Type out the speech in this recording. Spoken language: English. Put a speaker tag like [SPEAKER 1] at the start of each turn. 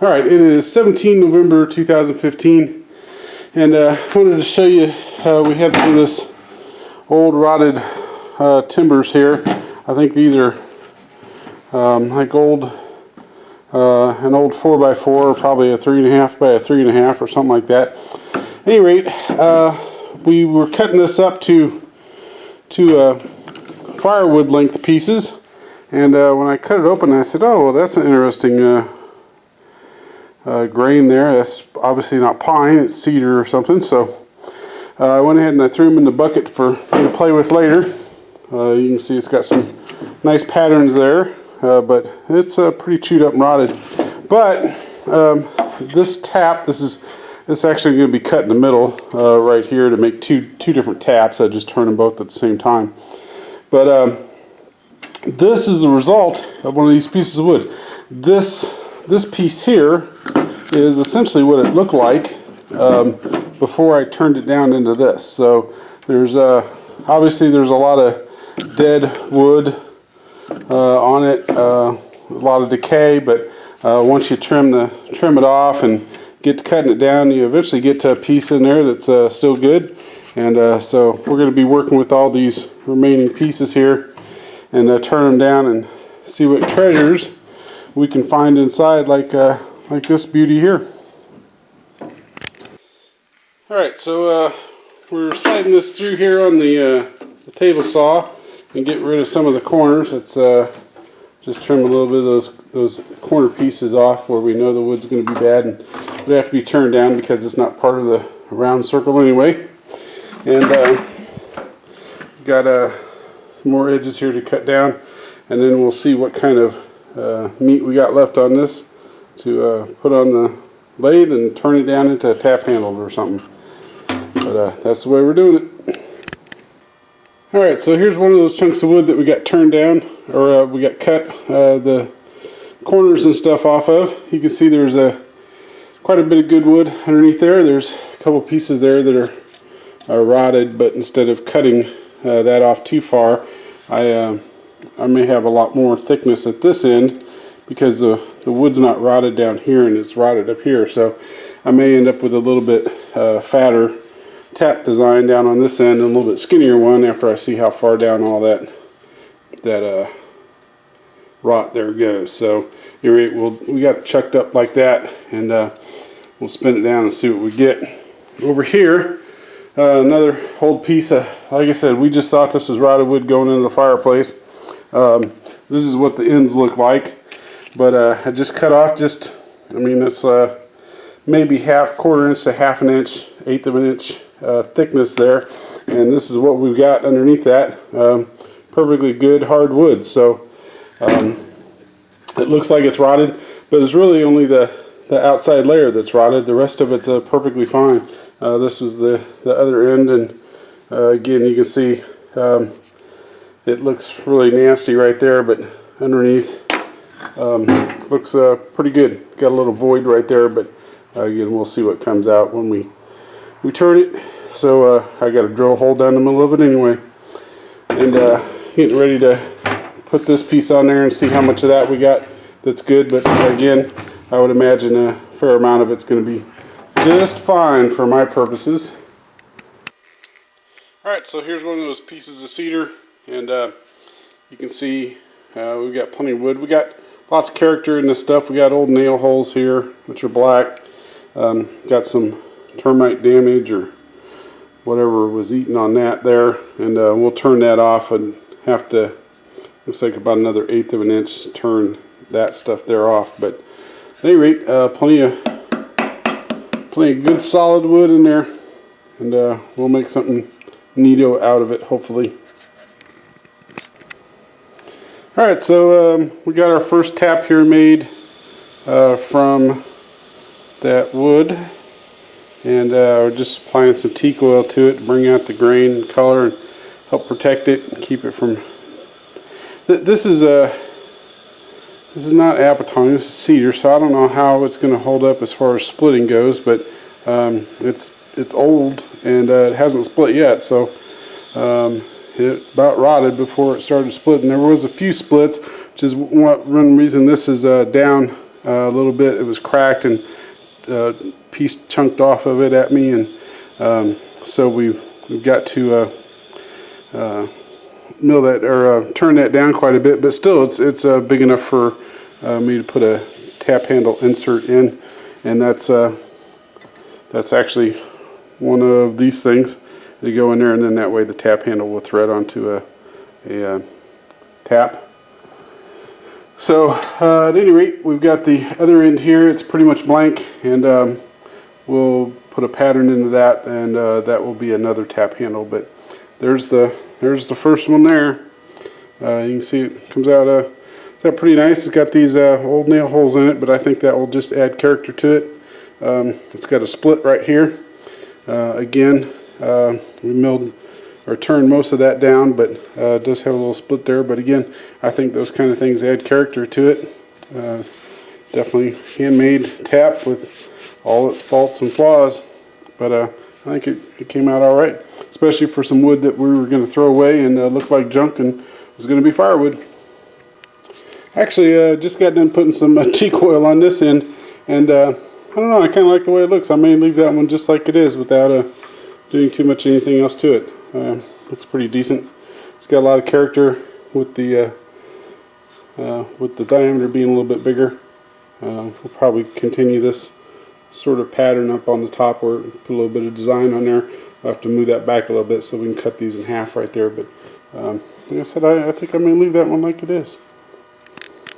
[SPEAKER 1] Alright, it is 17 November 2015, and I wanted to show you we have some of this old rotted timbers here. I think these are like an old 4x4, probably a 3.5 by a 3.5 or something like that. At any rate, we were cutting this up to firewood length pieces, and when I cut it open, I said, oh, well, that's an interesting grain there. That's obviously not pine, it's cedar or something. So I went ahead and I threw them in the bucket for me to play with later. You can see it's got some nice patterns there, but it's pretty chewed up and rotted. But this tap, this actually going to be cut in the middle right here to make two different taps. I just turned them both at the same time. But this is the result of one of these pieces of wood. This piece here is essentially what it looked like before I turned it down into this. So there's obviously there's a lot of dead wood on it, a lot of decay, but once you trim it off and get to cutting it down, you eventually get to a piece in there that's still good. And so we're going to be working with all these remaining pieces here and turn them down and see what treasures we can find inside, like this beauty here. Alright, so we're sliding this through here on the table saw and get rid of some of the corners. Let's just trim a little bit of those corner pieces off where we know the wood's going to be bad, and they have to be turned down because it's not part of the round circle anyway. And got some more edges here to cut down, and then we'll see what kind of meat we got left on this to put on the lathe and turn it down into a tap handle or something. But that's the way we're doing it. Alright, so here's one of those chunks of wood that we got turned down, or we got cut the corners and stuff off of. You can see there's quite a bit of good wood underneath there. There's a couple pieces there that are rotted, but instead of cutting that off too far, I may have a lot more thickness at this end because the wood's not rotted down here and it's rotted up here. So I may end up with a little bit fatter tap design down on this end and a little bit skinnier one after I see how far down all that rot there goes. So anyway, we got it chucked up like that, and we'll spin it down and see what we get. Over here, another old piece of, like I said, we just thought this was rotted wood going into the fireplace. This is what the ends look like, but I just cut off I mean, it's maybe quarter inch to half an inch, eighth of an inch thickness there, and this is what we've got underneath that. Perfectly good hard wood. So it looks like it's rotted, but it's really only the outside layer that's rotted. The rest of it's perfectly fine. This was the other end, and again, you can see it looks really nasty right there, but underneath looks pretty good. Got a little void right there, but again, we'll see what comes out when we turn it. So I got a drill hole down the middle of it anyway, and getting ready to put this piece on there and see how much of that we got that's good. But again, I would imagine a fair amount of it's going to be just fine for my purposes. Alright, so here's one of those pieces of cedar, and you can see we've got plenty of wood. We got lots of character in this stuff. We got old nail holes here, which are black. Got some termite damage or whatever was eaten on that there, and we'll turn that off and have to, looks like about another eighth of an inch to turn that stuff there off. But at any rate, plenty of good solid wood in there, and we'll make something neato out of it, hopefully. Alright, so we got our first tap here made from that wood, and we're just applying some teak oil to it to bring out the grain and color and help protect it and keep it from... This is not apatite, this is cedar, so I don't know how it's going to hold up as far as splitting goes, but it's old and it hasn't split yet, so it about rotted before it started splitting. There was a few splits, which is one reason this is down a little bit. It was cracked and a piece chunked off of it at me, and so we've got to mill that or turn that down quite a bit. But still, it's big enough for me to put a tap handle insert in, and that's actually one of these things. They go in there, and then that way the tap handle will thread onto a tap. So at any rate, we've got the other end here. It's pretty much blank, and we'll put a pattern into that, and that will be another tap handle. But there's the first one there. You can see it comes out pretty nice. It's got these old nail holes in it, but I think that will just add character to it. It's got a split right here. Again, we milled or turned most of that down, but it does have a little split there. But again, I think those kind of things add character to it. Definitely handmade tap with all its faults and flaws, but I think it came out all right, especially for some wood that we were going to throw away and looked like junk and was going to be firewood. Actually, just got done putting some teak oil on this end, and I don't know, I kind of like the way it looks. I may leave that one just like it is without doing too much anything else to it. Looks pretty decent. It's got a lot of character with the diameter being a little bit bigger. We'll probably continue this sort of pattern up on the top, or put a little bit of design on there. I'll have to move that back a little bit so we can cut these in half right there. But like I said, I think I'm going to leave that one like it is.